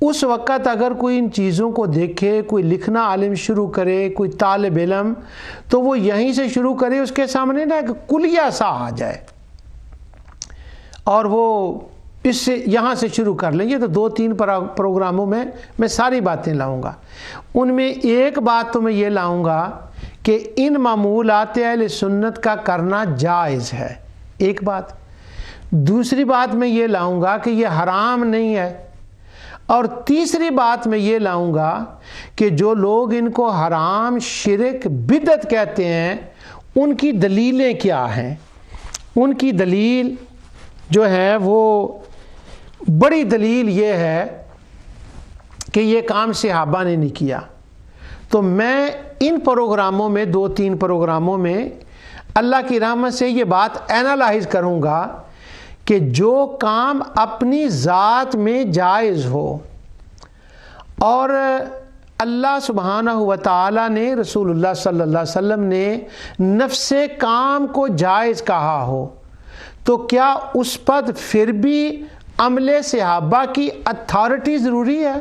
اس وقت اگر کوئی ان چیزوں کو دیکھے، کوئی لکھنا عالم شروع کرے، کوئی طالب علم، تو وہ یہیں سے شروع کرے، اس کے سامنے نا ایک کلیہ سا آ جائے اور وہ اس سے یہاں سے شروع کر لیں۔ یہ تو 2-3 پروگراموں میں ساری باتیں لاؤں گا۔ ان میں ایک بات تو میں یہ لاؤں گا کہ ان معمولات اہل سنت کا کرنا جائز ہے، ایک بات۔ دوسری بات میں یہ لاؤں گا کہ یہ حرام نہیں ہے، اور تیسری بات میں یہ لاؤں گا کہ جو لوگ ان کو حرام، شرک، بدعت کہتے ہیں، ان کی دلیلیں کیا ہیں۔ ان کی دلیل جو ہے وہ بڑی دلیل یہ ہے کہ یہ کام صحابہ نے نہیں کیا۔ تو میں ان پروگراموں میں 2-3 پروگراموں میں اللہ کی رحمت سے یہ بات اینالائز کروں گا کہ جو کام اپنی ذات میں جائز ہو اور اللہ سبحانہ و تعالیٰ نے، رسول اللہ صلی اللہ علیہ وسلم نے نفس کام کو جائز کہا ہو، تو کیا اس پر پھر بھی عمل صحابہ کی اتھارٹی ضروری ہے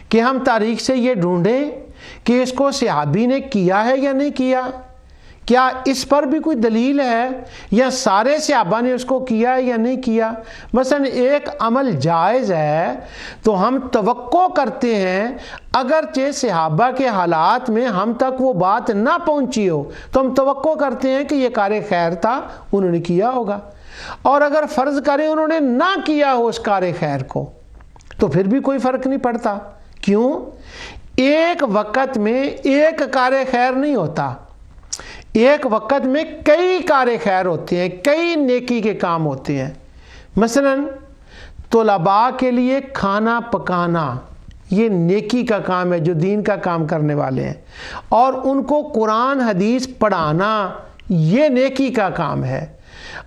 کہ ہم تاریخ سے یہ ڈھونڈیں کہ اس کو صحابی نے کیا ہے یا نہیں کیا؟ کیا اس پر بھی کوئی دلیل ہے یا سارے صحابہ نے اس کو کیا ہے یا نہیں کیا؟ مثلا ایک عمل جائز ہے تو ہم توقع کرتے ہیں اگرچہ صحابہ کے حالات میں ہم تک وہ بات نہ پہنچی ہو تو ہم توقع کرتے ہیں کہ یہ کار خیر تھا، انہوں نے کیا ہوگا۔ اور اگر فرض کریں انہوں نے نہ کیا ہو اس کار خیر کو تو پھر بھی کوئی فرق نہیں پڑتا۔ کیوں؟ ایک وقت میں ایک کار خیر نہیں ہوتا، ایک وقت میں کئی کار خیر ہوتے ہیں، کئی نیکی کے کام ہوتے ہیں۔ مثلا طلباء کے لیے کھانا پکانا یہ نیکی کا کام ہے، جو دین کا کام کرنے والے ہیں، اور ان کو قرآن حدیث پڑھانا یہ نیکی کا کام ہے،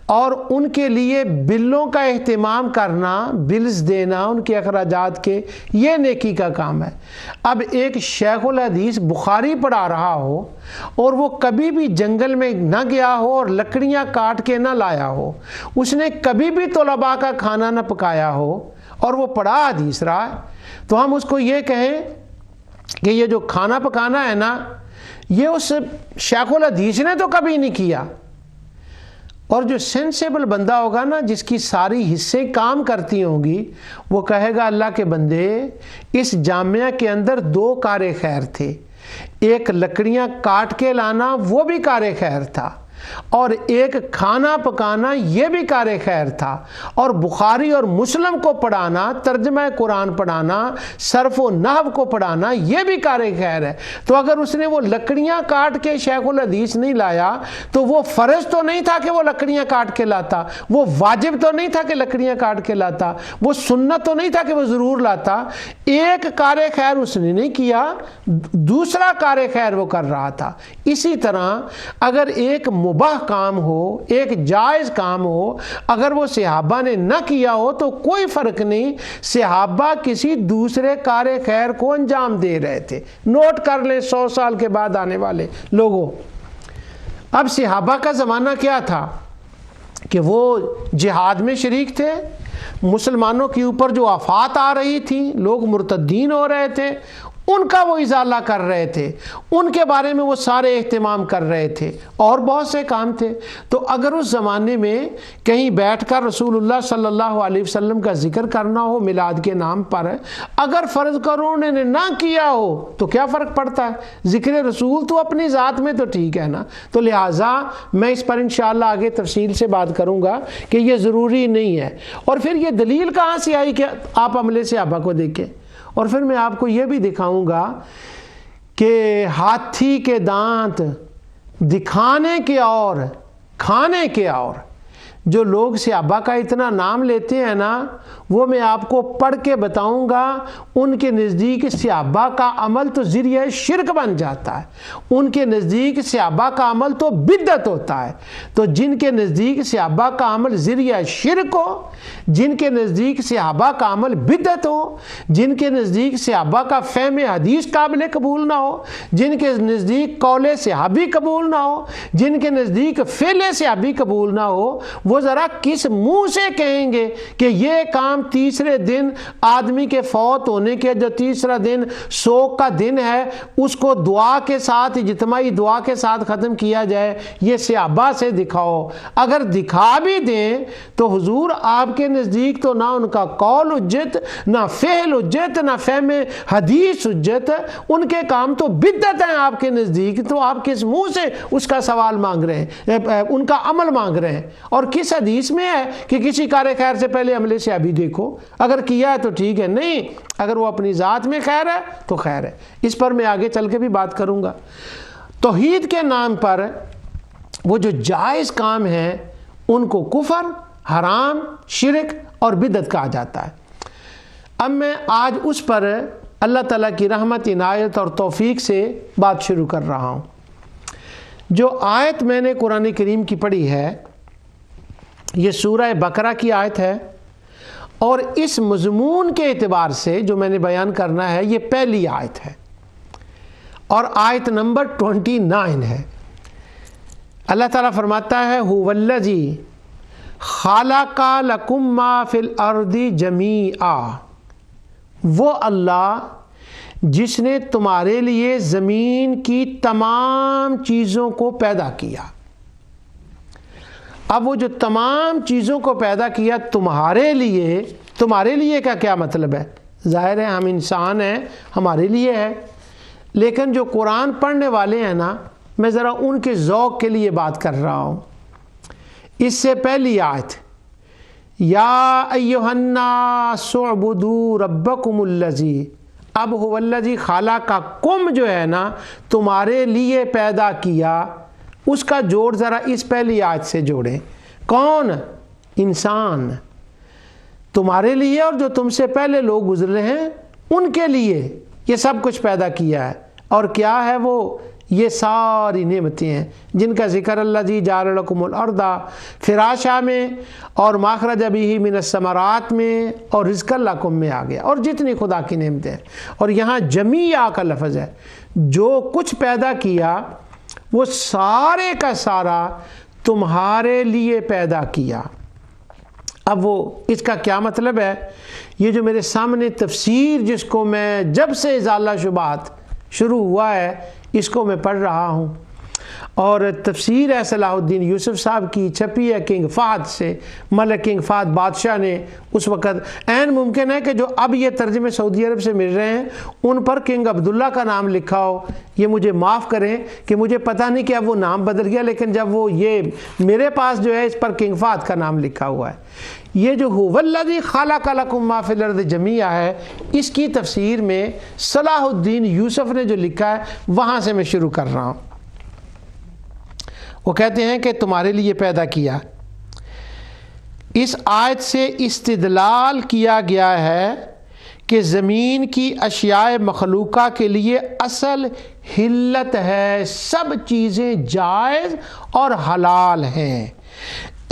اور ان کے لیے بلوں کا اہتمام کرنا، بلز دینا ان کے اخراجات کے، یہ نیکی کا کام ہے۔ اب ایک شیخ الحدیث بخاری پڑھا رہا ہو اور وہ کبھی بھی جنگل میں نہ گیا ہو اور لکڑیاں کاٹ کے نہ لایا ہو، اس نے کبھی بھی طلباء کا کھانا نہ پکایا ہو، اور وہ پڑھا حدیث رہا ہے، تو ہم اس کو یہ کہیں کہ یہ جو کھانا پکانا ہے نا، یہ اس شیخ الحدیث نے تو کبھی نہیں کیا۔ اور جو سینسیبل بندہ ہوگا نا، جس کی ساری حصے کام کرتی ہوں گی، وہ کہے گا اللہ کے بندے، اس جامعہ کے اندر 2 کار خیر تھے، ایک لکڑیاں کاٹ کے لانا وہ بھی کار خیر تھا، اور ایک کھانا پکانا یہ بھی کار خیر تھا، اور بخاری اور مسلم کو پڑھانا، ترجمہ قرآن پڑھانا، صرف و نحو کو پڑھانا یہ بھی کار خیر ہے۔ تو اگر اس نے وہ لکڑیاں کاٹ کے شیخ الحدیث نہیں لایا تو وہ فرض تو نہیں تھا کہ وہ لکڑیاں کاٹ کے لاتا، وہ واجب تو نہیں تھا کہ لکڑیاں کاٹ کے لاتا، وہ سنت تو نہیں تھا کہ وہ ضرور لاتا۔ ایک کار خیر اس نے نہیں کیا، دوسرا کار خیر وہ کر رہا تھا۔ اسی طرح اگر ایک مباح کام ہو، ایک جائز کام ہو، اگر وہ صحابہ نے نہ کیا ہو تو کوئی فرق نہیں، صحابہ کسی دوسرے کار خیر کو انجام دے رہے تھے۔ نوٹ کر لیں 100 سال کے بعد آنے والے لوگوں، اب صحابہ کا زمانہ کیا تھا کہ وہ جہاد میں شریک تھے، مسلمانوں کے اوپر جو آفات آ رہی تھی، لوگ مرتدین ہو رہے تھے، ان کا وہ ازالہ کر رہے تھے، ان کے بارے میں وہ سارے اہتمام کر رہے تھے، اور بہت سے کام تھے۔ تو اگر اس زمانے میں کہیں بیٹھ کر رسول اللہ صلی اللہ علیہ وسلم کا ذکر کرنا ہو میلاد کے نام پر، اگر فرض کرو انہوں نے نہ کیا ہو تو کیا فرق پڑتا ہے؟ ذکر رسول تو اپنی ذات میں تو ٹھیک ہے نا۔ تو لہٰذا میں اس پر انشاءاللہ آگے تفصیل سے بات کروں گا کہ یہ ضروری نہیں ہے۔ اور پھر یہ دلیل کہاں سے آئی کہ آپ عمل صحابہ کو دیکھیں؟ اور پھر میں آپ کو یہ بھی دکھاؤں گا کہ ہاتھی کے دانت دکھانے کے اور کھانے کے اور، جو لوگ صحابہ کا اتنا نام لیتے ہیں نا، وہ میں آپ کو پڑھ کے بتاؤں گا، ان کے نزدیک صحابہ کا عمل تو ذریعہ شرک بن جاتا ہے، ان کے نزدیک صحابہ کا عمل تو بدعت ہوتا ہے۔ تو جن کے نزدیک صحابہ کا عمل ذریعہ شرک ہو، جن کے نزدیک صحابہ کا عمل بدعت ہو، جن کے نزدیک صحابہ کا فہم حدیث قابل قبول نہ ہو، جن کے نزدیک قول صحابی قبول نہ ہو، جن کے نزدیک فعل صحابی قبول نہ ہو، وہ وہ ذرا کس منہ سے کہیں گے کہ یہ کام تیسرے دن آدمی کے فوت ہونے کے جو تیسرا دن سوگ کا دن ہے اس کو دعا کے ساتھ اجتماعی دعا کے ساتھ ختم کیا جائے؟ یہ صحابہ سے دکھاؤ۔ اگر دکھا بھی دیں تو حضور آپ کے نزدیک تو نہ ان کا قول حجت، نہ فعل حجت، نہ فہم حدیث حجت، ان کے کام تو بدعت ہیں آپ کے نزدیک، تو آپ کس منہ سے اس کا سوال مانگ رہے ہیں، ان کا عمل مانگ رہے ہیں؟ اور کس حدیث میں ہے کہ کسی کار خیر سے پہلے عمل سے ابھی دیکھو؟ اگر کیا ہے تو ٹھیک ہے، نہیں اگر وہ اپنی ذات میں خیر ہے تو خیر ہے۔ اس پر میں آگے چل کے بھی بات کروں گا۔ توحید کے نام پر وہ جو جائز کام ہیں ان کو کفر، حرام، شرک اور بدعت کہا جاتا ہے۔ اب میں آج اس پر اللہ تعالیٰ کی رحمت، عنایت اور توفیق سے بات شروع کر رہا ہوں۔ جو آیت میں نے قرآن کریم کی پڑھی ہے یہ سورہ بقرہ کی آیت ہے، اور اس مضمون کے اعتبار سے جو میں نے بیان کرنا ہے یہ پہلی آیت ہے اور آیت نمبر 29 ہے۔ اللہ تعالیٰ فرماتا ہے هُوَ الَّذِي خَلَقَ لَكُم مَّا فِي الْأَرْضِ جَمِيعًا، وہ اللہ جس نے تمہارے لیے زمین کی تمام چیزوں کو پیدا کیا۔ اب وہ جو تمام چیزوں کو پیدا کیا تمہارے لیے کا کیا مطلب ہے؟ ظاہر ہے ہم انسان ہیں، ہمارے لیے ہے، لیکن جو قرآن پڑھنے والے ہیں نا، میں ذرا ان کے ذوق کے لیے بات کر رہا ہوں۔ اس سے پہلی آیت یا ایھا الناس اعبدوا ربکم الذی، اب هو الذی خلقکم جو ہے نا تمہارے لیے پیدا کیا، اس کا جوڑ ذرا اس پہلی آیت سے جوڑیں۔ کون؟ انسان، تمہارے لیے اور جو تم سے پہلے لوگ گزرے ہیں ان کے لیے یہ سب کچھ پیدا کیا ہے۔ اور کیا ہے وہ؟ یہ ساری نعمتیں ہیں جن کا ذکر اللہ جی جعل لکم الارض فراشا میں اور ماخرج بہ من الثمرات میں اور رزقا لکم میں آ گیا، اور جتنی خدا کی نعمتیں ہیں۔ اور یہاں جمیع کا لفظ ہے، جو کچھ پیدا کیا وہ سارے کا سارا تمہارے لیے پیدا کیا۔ اب وہ اس کا کیا مطلب ہے؟ یہ جو میرے سامنے تفسیر جس کو میں جب سے ازالہ شبہات شروع ہوا ہے اس کو میں پڑھ رہا ہوں، اور تفسیر ہے صلاح الدین یوسف صاحب کی، چھپی ہے کنگ فہد سے، ملک کنگ فہد بادشاہ نے اس وقت۔ عین ممکن ہے کہ جو اب یہ ترجمے سعودی عرب سے مل رہے ہیں ان پر کنگ عبداللہ کا نام لکھا ہو، یہ مجھے معاف کریں کہ مجھے پتہ نہیں کہ اب وہ نام بدل گیا، لیکن جب وہ یہ میرے پاس جو ہے اس پر کنگ فہد کا نام لکھا ہوا ہے۔ یہ جو هو الذی خلق لکم ما فی الارض جمیعا ہے، اس کی تفسیر میں صلاح الدین یوسف نے جو لکھا ہے وہاں سے میں شروع کر رہا ہوں۔ وہ کہتے ہیں کہ تمہارے لیے پیدا کیا۔ اس آیت سے استدلال کیا گیا ہے کہ زمین کی اشیاء مخلوقہ کے لیے اصل حلت ہے، سب چیزیں جائز اور حلال ہیں،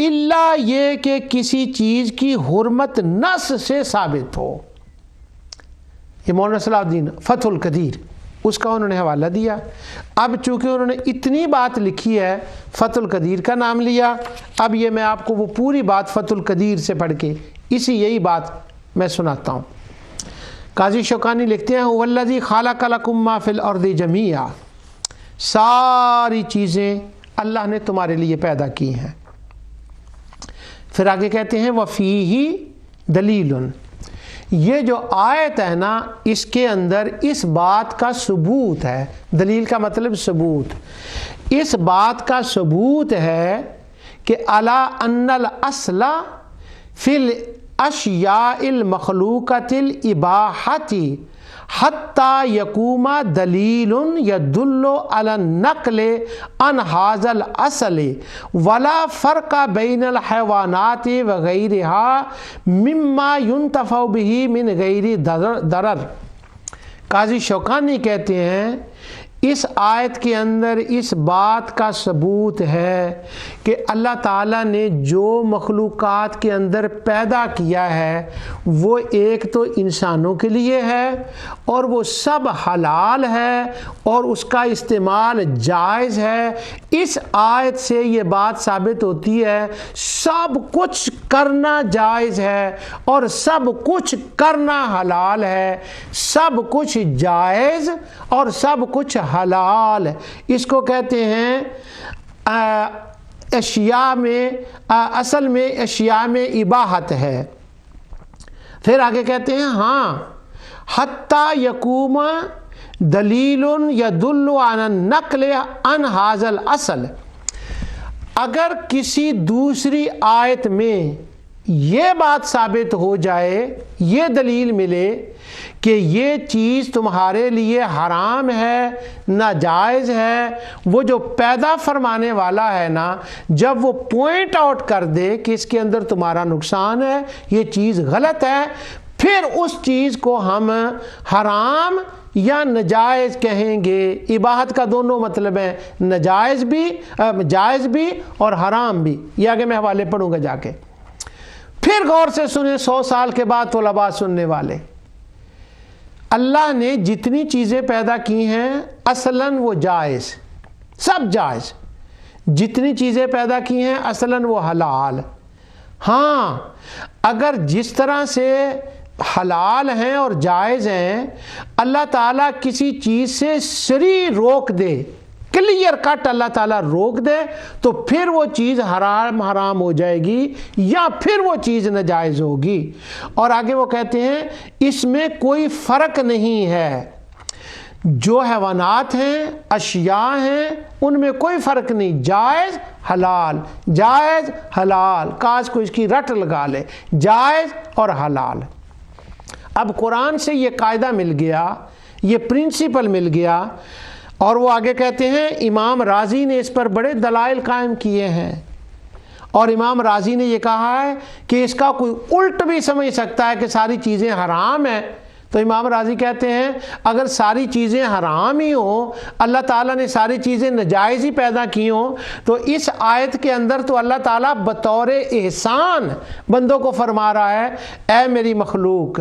الا یہ کہ کسی چیز کی حرمت نص سے ثابت ہو۔ یہ مولانا صلاح الدین فتح القدیر اس کا انہوں نے حوالہ دیا۔ اب چونکہ انہوں نے اتنی بات لکھی ہے فتح القدیر کا نام لیا، اب یہ میں آپ کو وہ پوری بات فتح القدیر سے پڑھ کے یہی بات میں سناتا ہوں۔ قاضی شوکانی لکھتے ہیں هو الذی خلق لکم ما فی الارض جمیعا، ساری چیزیں اللہ نے تمہارے لیے پیدا کی ہیں۔ پھر آگے کہتے ہیں وَفِيهِ دلیل، یہ جو آیت ہے نا اس کے اندر اس بات کا ثبوت ہے، دلیل کا مطلب ثبوت، اس بات کا ثبوت ہے کہ الا ان الاصل فی الاشیاء المخلوقۃ الاباحۃ حتی یقوم دلیل یدل علی النقل عن ھذا الاصل ولا فرق بین الحیوانات وغیرها مما ينتفع به من غیر ضرر۔ قاضی شوکانی کہتے ہیں اس آیت کے اندر اس بات کا ثبوت ہے کہ اللہ تعالیٰ نے جو مخلوقات کے اندر پیدا کیا ہے وہ ایک تو انسانوں کے لیے ہے اور وہ سب حلال ہے اور اس کا استعمال جائز ہے۔ اس آیت سے یہ بات ثابت ہوتی ہے سب کچھ کرنا جائز ہے اور سب کچھ کرنا حلال ہے، سب کچھ جائز اور سب کچھ حلال۔ اس کو کہتے ہیں اشیاء میں، اصل میں اشیاء میں اباحت ہے۔ پھر آگے کہتے ہیں ہاں حتیٰ یقوم دلیل یدل علی النقل عن ھذا الاصل، اگر کسی دوسری آیت میں یہ بات ثابت ہو جائے، یہ دلیل ملے کہ یہ چیز تمہارے لیے حرام ہے، ناجائز ہے، وہ جو پیدا فرمانے والا ہے نا، جب وہ پوائنٹ آؤٹ کر دے کہ اس کے اندر تمہارا نقصان ہے، یہ چیز غلط ہے، پھر اس چیز کو ہم حرام یا نجائز کہیں گے۔ اباحت کا دونوں مطلب ہے، نجائز بھی، جائز بھی اور حرام بھی۔ یہ آگے میں حوالے پڑھوں گا جا کے، پھر غور سے سنیں 100 سال کے بعد طلباء سننے والے۔ اللہ نے جتنی چیزیں پیدا کی ہیں اصلاً وہ جائز، سب جائز، جتنی چیزیں پیدا کی ہیں اصلاً وہ حلال۔ ہاں اگر جس طرح سے حلال ہیں اور جائز ہیں اللہ تعالیٰ کسی چیز سے صریح روک دے، کلیئر کٹ اللہ تعالیٰ روک دے، تو پھر وہ چیز حرام ہو جائے گی یا پھر وہ چیز ناجائز ہوگی۔ اور آگے وہ کہتے ہیں اس میں کوئی فرق نہیں ہے، جو حیوانات ہیں، اشیاء ہیں، ان میں کوئی فرق نہیں، جائز حلال، جائز حلال، کاش کو اس کی رٹ لگا لے، جائز اور حلال۔ اب قرآن سے یہ قاعدہ مل گیا، یہ پرنسپل مل گیا، اور وہ آگے کہتے ہیں امام رازی نے اس پر بڑے دلائل قائم کیے ہیں، اور امام رازی نے یہ کہا ہے کہ اس کا کوئی الٹ بھی سمجھ سکتا ہے کہ ساری چیزیں حرام ہیں۔ تو امام راضی کہتے ہیں اگر ساری چیزیں حرام ہی ہوں، اللہ تعالیٰ نے ساری چیزیں ناجائز ہی پیدا کی ہوں، تو اس آیت کے اندر تو اللہ تعالیٰ بطور احسان بندوں کو فرما رہا ہے اے میری مخلوق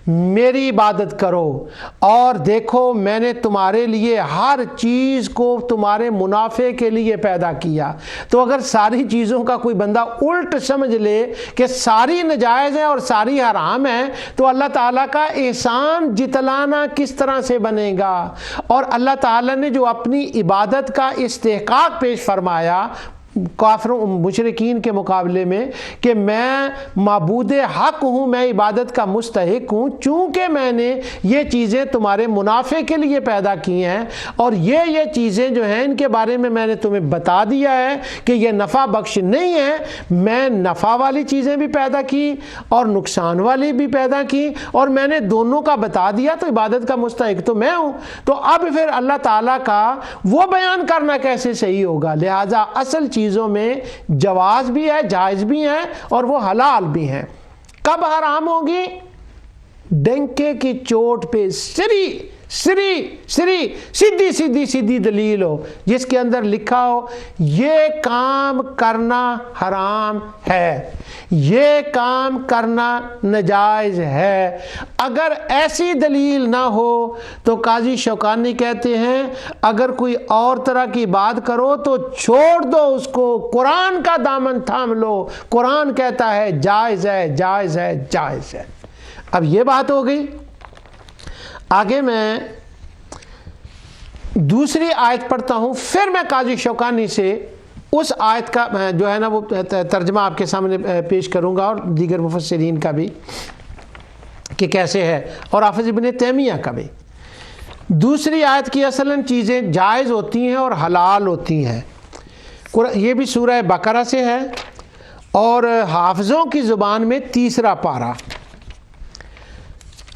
میری عبادت کرو، اور دیکھو میں نے تمہارے لیے ہر چیز کو تمہارے منافع کے لیے پیدا کیا۔ تو اگر ساری چیزوں کا کوئی بندہ الٹ سمجھ لے کہ ساری ناجائز ہیں اور ساری حرام ہیں، تو اللہ تعالیٰ کا احسان جتلانا کس طرح سے بنے گا؟ اور اللہ تعالیٰ نے جو اپنی عبادت کا استحقاق پیش فرمایا کافروں مشرکین کے مقابلے میں کہ میں معبود حق ہوں، میں عبادت کا مستحق ہوں، چونکہ میں نے یہ چیزیں تمہارے منافع کے لیے پیدا کی ہیں، اور یہ چیزیں جو ہیں ان کے بارے میں نے تمہیں بتا دیا ہے کہ یہ نفع بخش نہیں ہے، میں نفع والی چیزیں بھی پیدا کی اور نقصان والی بھی پیدا کی، اور میں نے دونوں کا بتا دیا، تو عبادت کا مستحق تو میں ہوں۔ تو اب پھر اللہ تعالیٰ کا وہ بیان کرنا کیسے صحیح ہوگا؟ لہٰذا اصل چیزوں میں جواز بھی ہے، جائز بھی ہیں اور وہ حلال بھی ہیں۔ کب حرام ہوگی؟ ڈنکے کی چوٹ پہ سیدھی دلیل ہو جس کے اندر لکھا ہو یہ کام کرنا حرام ہے، یہ کام کرنا ناجائز ہے۔ اگر ایسی دلیل نہ ہو تو قاضی شوکانی کہتے ہیں اگر کوئی اور طرح کی بات کرو تو چھوڑ دو اس کو، قرآن کا دامن تھام لو، قرآن کہتا ہے جائز ہے، جائز ہے، جائز ہے۔ اب یہ بات ہو گئی۔ آگے میں دوسری آیت پڑھتا ہوں، پھر میں قاضی شوکانی سے اس آیت کا جو ہے نا وہ ترجمہ آپ کے سامنے پیش کروں گا، اور دیگر مفسرین کا بھی کہ کیسے ہے، اور حافظ ابن تیمیہ کا بھی۔ دوسری آیت کی اصلاً چیزیں جائز ہوتی ہیں اور حلال ہوتی ہیں، یہ بھی سورہ بقرہ سے ہے، اور حافظوں کی زبان میں تیسرا پارہ۔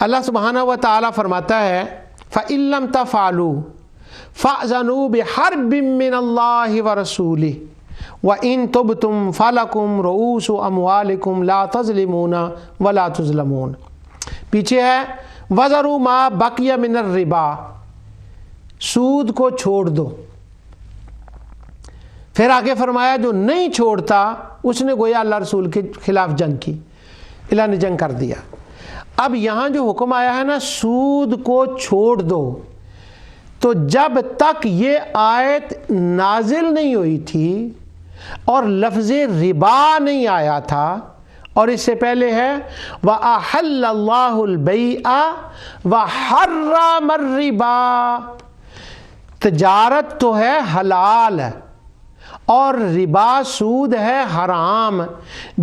اللہ سبحانہ و تعالیٰ فرماتا ہے فَإِن لَّمْ تَفْعَلُوا فَأْذَنُوا بِحَرْبٍ مِّنَ اللَّهِ وَرَسُولِهِ وَإِن تُبْتُمْ فَلَكُمْ رُءُوسُ أَمْوَالِكُمْ لَا تَظْلِمُونَ وَلَا تُظْلَمُونَ۔ پیچھے ہے وَذَرُوا مَا بَقِيَ مِنَ الرِّبَا، سود کو چھوڑ دو۔ پھر آگے فرمایا جو نہیں چھوڑتا اس نے گویا اللہ رسول کے خلاف جنگ کی، اللہ نے جنگ کر دیا۔ اب یہاں جو حکم آیا ہے نا سود کو چھوڑ دو، تو جب تک یہ آیت نازل نہیں ہوئی تھی اور لفظ ربا نہیں آیا تھا، اور اس سے پہلے ہے وَأَحَلَّ اللَّهُ الْبَيْعَ وَحَرَّمَ الرِّبَا، تجارت تو ہے حلال اور ربا سود ہے حرام۔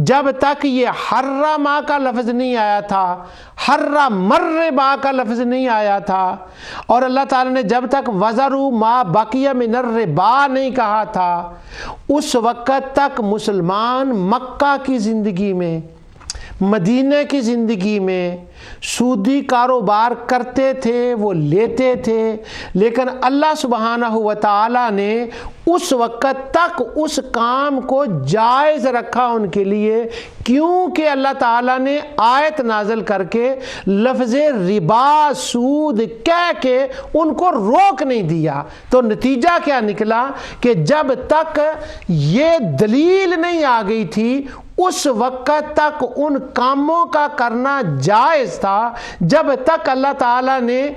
جب تک یہ حرما کا لفظ نہیں آیا تھا، حرم الربا کا لفظ نہیں آیا تھا، اور اللہ تعالیٰ نے جب تک وَذَرُوا مَا بَقِيَ مِنَ الرِّبَا نہیں کہا تھا، اس وقت تک مسلمان مکہ کی زندگی میں، مدینہ کی زندگی میں سودی کاروبار کرتے تھے، وہ لیتے تھے، لیکن اللہ سبحانہ و تعالیٰ نے اس وقت تک اس کام کو جائز رکھا ان کے لیے، کیونکہ اللہ تعالیٰ نے آیت نازل کر کے لفظ ربا سود کہہ کے ان کو روک نہیں دیا۔ تو نتیجہ کیا نکلا کہ جب تک یہ دلیل نہیں آ گئی تھی اس وقت تک ان کاموں کا کرنا جائز تھا، جب تک اللہ تعالیٰ نے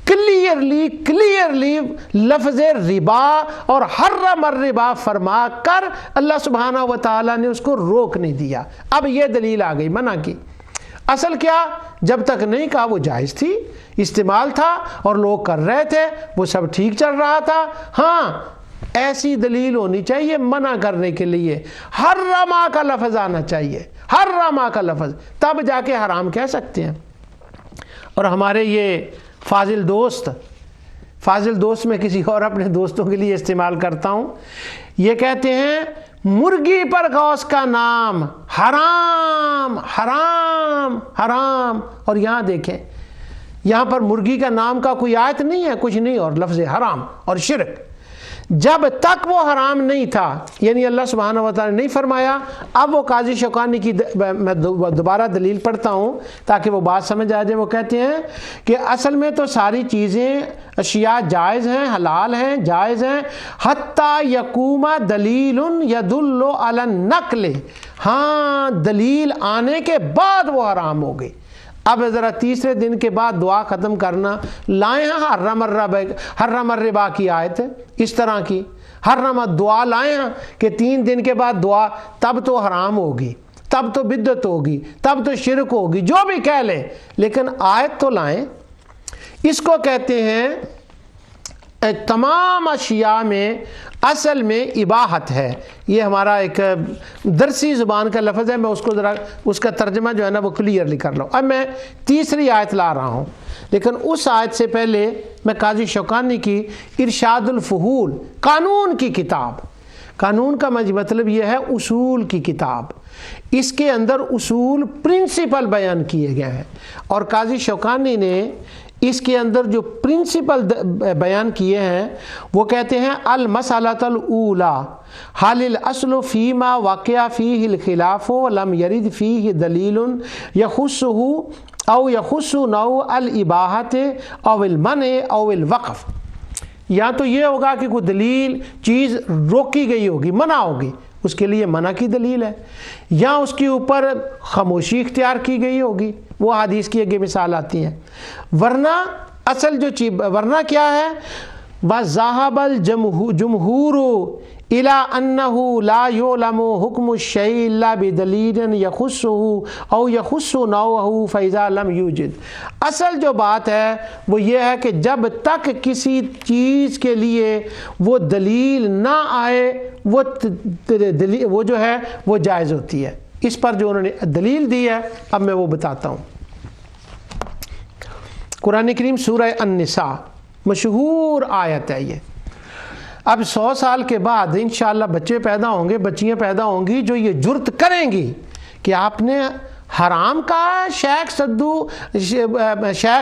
کلیئرلی لفظ ربا اور حرم الربا فرما کر اللہ سبحانہ و تعالیٰ نے اس کو روک نہیں دیا۔ اب یہ دلیل آ گئی منع کی۔ اصل کیا، جب تک نہیں کہا وہ جائز تھی، استعمال تھا اور لوگ کر رہے تھے، وہ سب ٹھیک چل رہا تھا۔ ہاں ایسی دلیل ہونی چاہیے منع کرنے کے لیے، حرما کا لفظ آنا چاہیے، حرما کا لفظ، تب جا کے حرام کہہ سکتے ہیں۔ اور ہمارے یہ فاضل دوست میں کسی اور اپنے دوستوں کے لیے استعمال کرتا ہوں، یہ کہتے ہیں مرغی پر غوث کا نام، حرام حرام حرام، اور یہاں دیکھیں یہاں پر مرغی کا نام کا کوئی آیت نہیں ہے، کچھ نہیں، اور لفظ حرام اور شرک۔ جب تک وہ حرام نہیں تھا، یعنی اللہ سبحانہ و تعالیٰ نے نہیں فرمایا۔ اب وہ قاضی شوکانی کی میں دوبارہ دلیل پڑھتا ہوں تاکہ وہ بات سمجھ آ جائے۔ وہ کہتے ہیں کہ اصل میں تو ساری چیزیں اشیاء جائز ہیں، حلال ہیں، جائز ہیں، حتیٰ یقوم دلیل یدل علی النقل، ہاں دلیل آنے کے بعد وہ حرام ہو گئی۔ اب ذرا تیسرے دن کے بعد دعا ختم کرنا، لائیں ہیں حرم الربا کی آیت اس طرح کی، حرم دعا لائیں ہیں کہ 3 دن کے بعد دعا، تب تو حرام ہوگی، تب تو بدعت ہوگی، تب تو شرک ہوگی، جو بھی کہہ لیں، لیکن آیت تو لائیں۔ اس کو کہتے ہیں تمام اشیاء میں اصل میں اباحت ہے۔ یہ ہمارا ایک درسی زبان کا لفظ ہے، میں اس کو ذرا اس کا ترجمہ جو ہے نا وہ کلیئرلی کر لوں۔ اب میں تیسری آیت لا رہا ہوں، لیکن اس آیت سے پہلے میں قاضی شوکانی کی ارشاد الفحول، قانون کی کتاب، قانون کا مطلب یہ ہے اصول کی کتاب، اس کے اندر اصول پرنسپل بیان کیے گئے ہیں، اور قاضی شوکانی نے اس کے اندر جو پرنسپل بیان کیے ہیں وہ کہتے ہیں المسألۃ الاولی حل الاصل فیما واقع فیہ الخلاف لم یرد فیہ دلیل یخصہ او یخص نوع الاباحۃ او المنع او الوقف۔ یا تو یہ ہوگا کہ کوئی دلیل چیز روکی گئی ہوگی، منع ہوگی، اس کے لیے منع کی دلیل ہے، یا اس کے اوپر خاموشی اختیار کی گئی ہوگی، وہ حدیث کی آگے مثال آتی ہیں۔ ورنہ اصل جو چیز، ورنہ کیا ہے، وَذَهَبَ الْجُمْهُورُ إِلَىٰ أَنَّهُ لَا يُعْلَمُ حُكْمُ الشَّيْءِ إِلَّا بِدَلِيلٍ يَخُصُّهُ أَوْ يَخُصُّ نَوْعَهُ فَإِذَا لَمْ يُوجِدْ۔ اصل جو بات ہے وہ یہ ہے کہ جب تک کسی چیز کے لیے وہ دلیل نہ آئے وہ جو ہے وہ جائز ہوتی ہے۔ اس پر جو انہوں نے دلیل دی ہے اب میں وہ بتاتا ہوں۔ قرآن کریم سورہ النساء مشہور آیت ہے یہ۔ اب 100 سال کے بعد انشاءاللہ بچے پیدا ہوں گے، بچیاں پیدا ہوں گی جو یہ جرت کریں گی کہ آپ نے حرام کہا، شیخ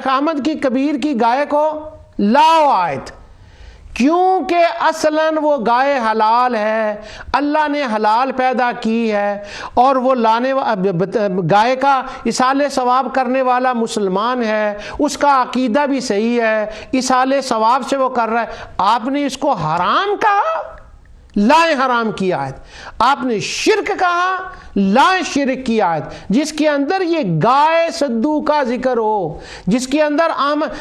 احمد کی کبیر کی گائے کو لاؤ آیت، کیونکہ اصلاً وہ گائے حلال ہے، اللہ نے حلال پیدا کی ہے، اور وہ گائے کا ایصال ثواب کرنے والا مسلمان ہے، اس کا عقیدہ بھی صحیح ہے، ایصال ثواب سے وہ کر رہا ہے، آپ نے اس کو حرام کہا؟ لائیں حرام کی آیت۔ آپ نے شرک کہا؟ لائیں شرک کی آیت، جس کے اندر یہ گائے سدو کا ذکر ہو، جس کے اندر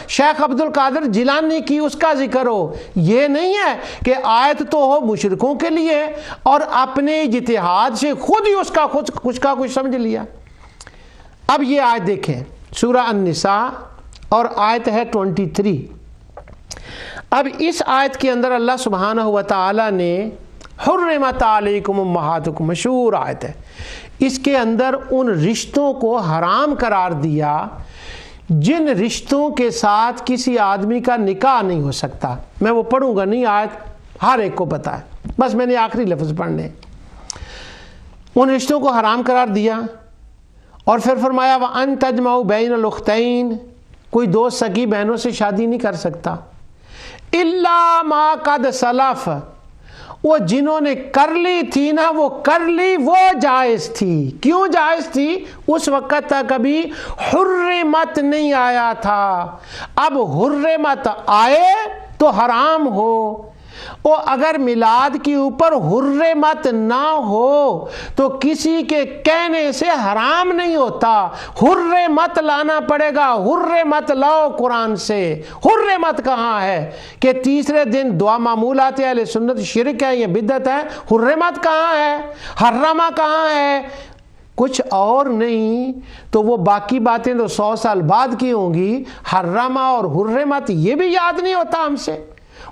شیخ عبد القادر جیلانی کی اس کا ذکر ہو۔ یہ نہیں ہے کہ آیت تو ہو مشرکوں کے لیے اور اپنے اجتہاد سے خود ہی اس کا کچھ سمجھ لیا۔ اب یہ آیت دیکھیں، سورہ النساء اور آیت ہے 23۔ اب اس آیت کے اندر اللہ سبحانہ و تعالی نے حرمت علیکم امہاتکم، مشہور آیت ہے، اس کے اندر ان رشتوں کو حرام قرار دیا جن رشتوں کے ساتھ کسی آدمی کا نکاح نہیں ہو سکتا۔ میں وہ پڑھوں گا نہیں، آیت ہر ایک کو پتہ ہے، بس میں نے آخری لفظ پڑھنے۔ ان رشتوں کو حرام قرار دیا اور پھر فرمایا وَأَن تَجْمَعُوا بَيْنَ الْأُخْتَيْنِ، کوئی دو سگی بہنوں سے شادی نہیں کر سکتا۔ إِلَّا مَا قَدْ سَلَفَ، وہ جنہوں نے کر لی تھی نا، وہ کر لی، وہ جائز تھی۔ کیوں جائز تھی؟ اس وقت تک ابھی حرمت نہیں آیا تھا، اب حرمت آئے تو حرام ہو۔ اور اگر میلاد کے اوپر حرمت نہ ہو تو کسی کے کہنے سے حرام نہیں ہوتا، حرمت لانا پڑے گا۔ حرمت لاؤ قرآن سے۔ حرمت کہاں ہے کہ تیسرے دن دعا معمولات اہل سنت شرک ہے یا بدعت ہے؟ حرمت کہاں ہے؟ حرمہ کہاں ہے؟ کچھ اور نہیں تو وہ باقی باتیں تو 100 سال بعد کی ہوں گی۔ حرمہ اور حرمت یہ بھی یاد نہیں ہوتا ہم سے،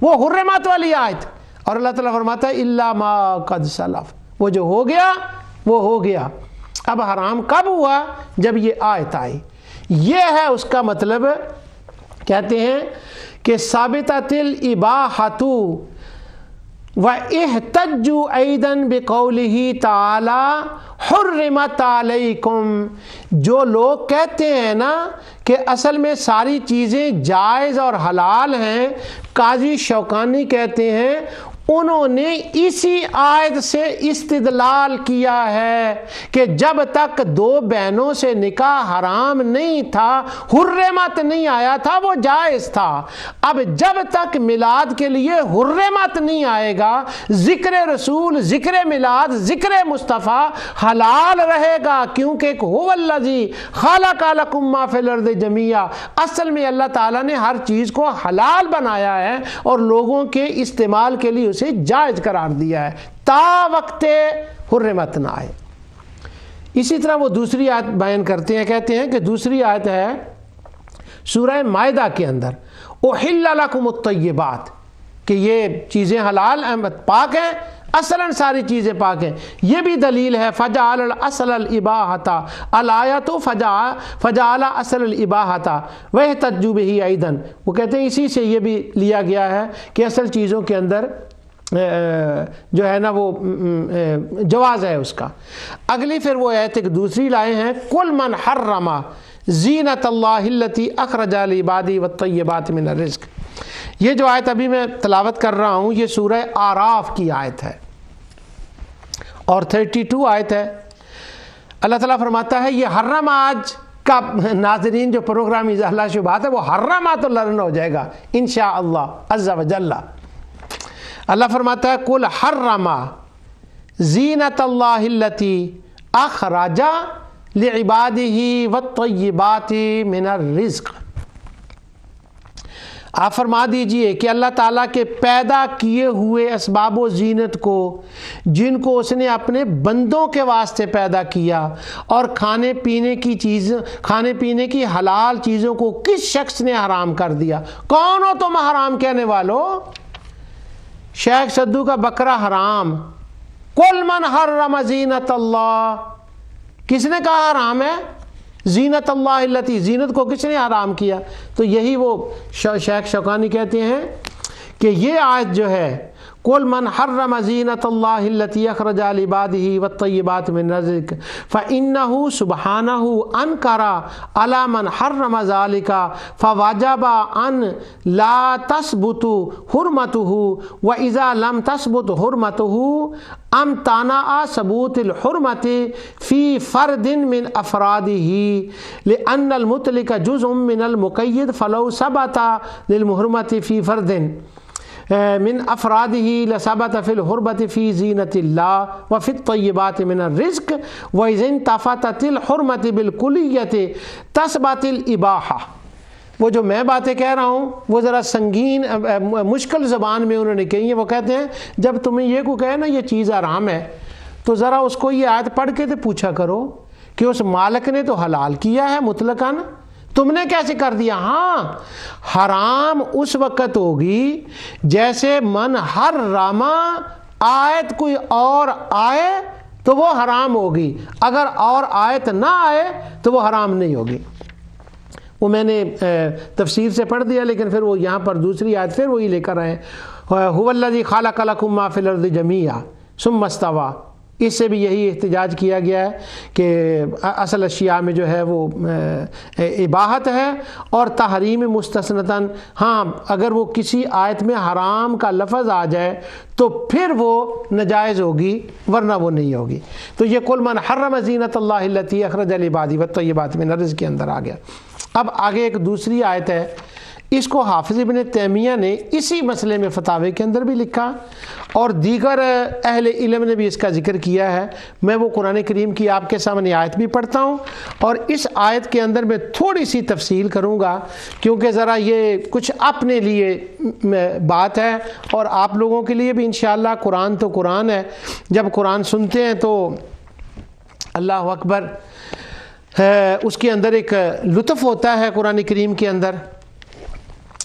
وہ حرمت والی آیت۔ اور اللہ تعالیٰ فرماتا ہے الا ما قد سلف، وہ جو ہو گیا وہ ہو گیا۔ اب حرام کب ہوا؟ جب یہ آیت آئی۔ یہ ہے اس کا مطلب۔ کہتے ہیں کہ ثابتۃ الاباحۃ وَاحْتَجُّوا أَيْضًا بِقَوْلِهِ تَعَالَى حُرِّمَتْ عَلَيْكُمْ، جو لوگ کہتے ہیں نا کہ اصل میں ساری چیزیں جائز اور حلال ہیں، قاضی شوکانی کہتے ہیں انہوں نے اسی آیت سے استدلال کیا ہے کہ جب تک دو بہنوں سے نکاح حرام نہیں تھا، حرمت نہیں آیا تھا، وہ جائز تھا۔ اب جب تک میلاد کے لیے حرمت نہیں آئے گا، ذکر رسول، ذکر میلاد، ذکر مصطفیٰ حلال رہے گا، کیونکہ هو الذی خلق لکم ما فی الارض جمیعا، اصل میں اللہ تعالیٰ نے ہر چیز کو حلال بنایا ہے اور لوگوں کے استعمال کے لیے اسے جائز قرار دیا ہے تا وقت حرمت نہ آئے۔ اسی طرح وہ دوسری آیت بیان کرتے ہیں، کہتے ہیں کہ دوسری آیت ہے سورہ مائدہ کے اندر احل لکم الطیبات، کہ یہ چیزیں حلال پاک ہیں، اصلاً ساری چیزیں پاک ہیں۔ یہ بھی دلیل ہے فجعل الاصل الاباحۃ، الآیۃ فجعل اصل الاباحۃ واحتجوا به ایضا، وہ کہتے ہیں اسی سے یہ بھی لیا گیا ہے کہ اصل چیزوں کے اندر جو ہے نا وہ جواز ہے اس کا۔ اگلی پھر وہ آیت ایک دوسری لائے ہیں قل من حرم زینت اللہ التی اخرج لعبادہ والطیبات من الرزق۔ یہ جو آیت ابھی میں تلاوت کر رہا ہوں یہ سورہ اعراف کی آیت ہے اور 32 آیت ہے۔ اللہ تعالیٰ فرماتا ہے یہ حرم آج کا ناظرین جو پروگرام ازالہ شبہات ہے وہ حرمات لرن ہو جائے گا انشاءاللہ عز و جل۔ اللہ فرماتا ہے قل حرم زینت اللہ التی اخرج لعبادہ والطیبات من الرزق۔ آپ فرما دیجئے کہ اللہ تعالیٰ کے پیدا کیے ہوئے اسباب و زینت کو، جن کو اس نے اپنے بندوں کے واسطے پیدا کیا، اور کھانے پینے کی حلال چیزوں کو کس شخص نے حرام کر دیا؟ کون ہو تم حرام کہنے والو؟ شیخ سدو کا بکرا حرام۔ قل من حرم زینت اللہ، کس نے کہا حرام ہے؟ زینت اللہ التی، زینت کو کس نے حرام کیا؟ تو یہی وہ شیخ شوکانی کہتے ہیں کہ یہ آیت جو ہے قل من حرم زینۃ اللہ التی اخرج لعبادہ والطیبات من رزق فإنہ سبحانہ انکر علی من حرم ذلک فوجب ان لا تثبت حرمتہ واذا لم تثبت حرمتہ امتنع ثبوت الحرمت فی فرد من افرادہ لأن المطلق جزء من المقید فلو ثبت للمحرمت فی فرد من افرادہ لثبت فی الحرمت فی زینۃ اللہ وفی الطیبات من الرزق واذا انتفت الحرمت بالکلیت تثبت الاباحہ۔ وہ جو میں باتیں کہہ رہا ہوں وہ ذرا سنگین مشکل زبان میں انہوں نے کہی ہیں۔ وہ کہتے ہیں جب تمہیں یہ کو کہے نا یہ چیز حرام ہے تو ذرا اس کو یہ آیت پڑھ کے تو پوچھا کرو کہ اس مالک نے تو حلال کیا ہے مطلقاً، تم نے کیسے کر دیا؟ ہاں حرام اس وقت ہوگی جیسے من حرم آیت کوئی اور آئے تو وہ حرام ہوگی، اگر اور آیت نہ آئے تو وہ حرام نہیں ہوگی۔ وہ میں نے تفسیر سے پڑھ دیا، لیکن پھر وہ یہاں پر دوسری آیت پھر وہی لے کر آئے، هو الذی خلق لکم ما فی الارض جمیعا ثم استوی۔ اس سے بھی یہی احتجاج کیا گیا ہے کہ اصل اشیاء میں جو ہے وہ اباحت ہے اور تحریم مستثنتاً، ہاں اگر وہ کسی آیت میں حرام کا لفظ آ جائے تو پھر وہ ناجائز ہوگی ورنہ وہ نہیں ہوگی۔ تو یہ قل من حرم زینۃ اللہ التی اخرج لعبادہ والطیبات من الرزق کے اندر آ گیا۔ اب آگے ایک دوسری آیت ہے، اس کو حافظ ابن تیمیہ نے اسی مسئلے میں فتاوی کے اندر بھی لکھا اور دیگر اہل علم نے بھی اس کا ذکر کیا ہے۔ میں وہ قرآن کریم کی آپ کے سامنے آیت بھی پڑھتا ہوں اور اس آیت کے اندر میں تھوڑی سی تفصیل کروں گا کیونکہ ذرا یہ کچھ اپنے لیے بات ہے اور آپ لوگوں کے لیے بھی انشاءاللہ۔ قرآن تو قرآن ہے، جب قرآن سنتے ہیں تو اللہ اکبر اس کے اندر ایک لطف ہوتا ہے۔ قرآن کریم کے اندر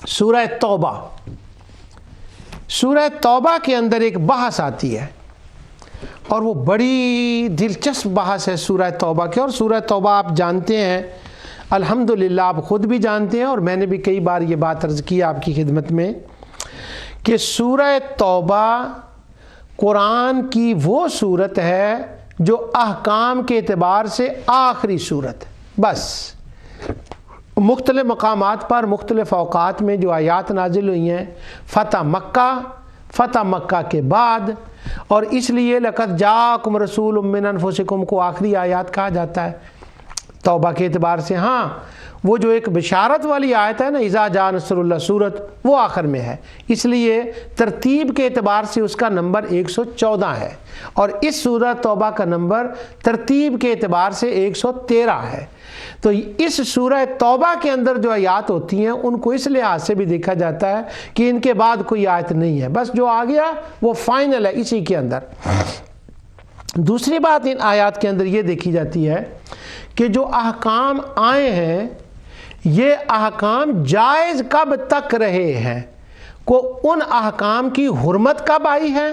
سورہ توبہ، سورہ توبہ کے اندر ایک بحث آتی ہے اور وہ بڑی دلچسپ بحث ہے سورہ توبہ کے۔ اور سورہ توبہ آپ جانتے ہیں الحمدللہ، آپ خود بھی جانتے ہیں اور میں نے بھی کئی بار یہ بات عرض کی آپ کی خدمت میں کہ سورہ توبہ قرآن کی وہ صورت ہے جو احکام کے اعتبار سے آخری صورت، بس مختلف مقامات پر مختلف اوقات میں جو آیات نازل ہوئی ہیں فتح مکہ کے بعد، اور اس لیے لقد جاءکم رسول من انفسکم کو آخری آیات کہا جاتا ہے توبہ کے اعتبار سے۔ ہاں وہ جو ایک بشارت والی آیت ہے نا اذا جاء نصر اللہ صورت، وہ آخر میں ہے، اس لیے ترتیب کے اعتبار سے اس کا نمبر 114 ہے اور اس سورہ توبہ کا نمبر ترتیب کے اعتبار سے 113 ہے۔ تو اس سورہ توبہ کے اندر جو آیات ہوتی ہیں ان کو اس لحاظ سے بھی دیکھا جاتا ہے کہ ان کے بعد کوئی آیت نہیں ہے، بس جو آ گیا وہ فائنل ہے اسی کے اندر۔ دوسری بات ان آیات کے اندر یہ دیکھی جاتی ہے کہ جو احکام آئے ہیں یہ احکام جائز کب تک رہے ہیں، کو ان احکام کی حرمت کب آئی ہے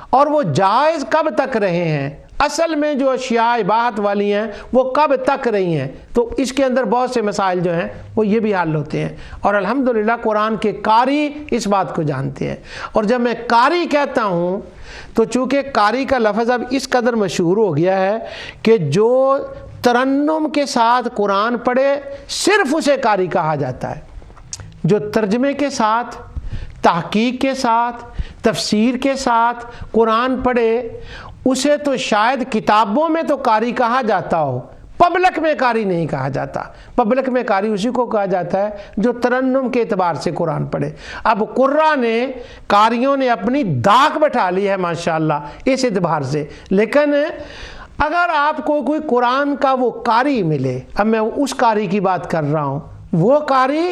اور وہ جائز کب تک رہے ہیں، اصل میں جو اشیاء اباحت والی ہیں وہ کب تک رہی ہیں۔ تو اس کے اندر بہت سے مسائل جو ہیں وہ یہ بھی حل ہوتے ہیں اور الحمدللہ قرآن کے قاری اس بات کو جانتے ہیں۔ اور جب میں قاری کہتا ہوں تو چونکہ قاری کا لفظ اب اس قدر مشہور ہو گیا ہے کہ جو ترنم کے ساتھ قرآن پڑھے صرف اسے قاری کہا جاتا ہے، جو ترجمے کے ساتھ، تحقیق کے ساتھ، تفسیر کے ساتھ قرآن پڑھے اسے تو شاید کتابوں میں تو قاری کہا جاتا ہو، پبلک میں قاری نہیں کہا جاتا۔ پبلک میں قاری اسی کو کہا جاتا ہے جو ترنم کے اعتبار سے قرآن پڑھے۔ اب قراء نے، قاریوں نے اپنی داغ بٹھا لی ہے ماشاءاللہ اس اعتبار سے، لیکن اگر آپ کو کوئی قرآن کا وہ قاری ملے، اب میں اس قاری کی بات کر رہا ہوں، وہ قاری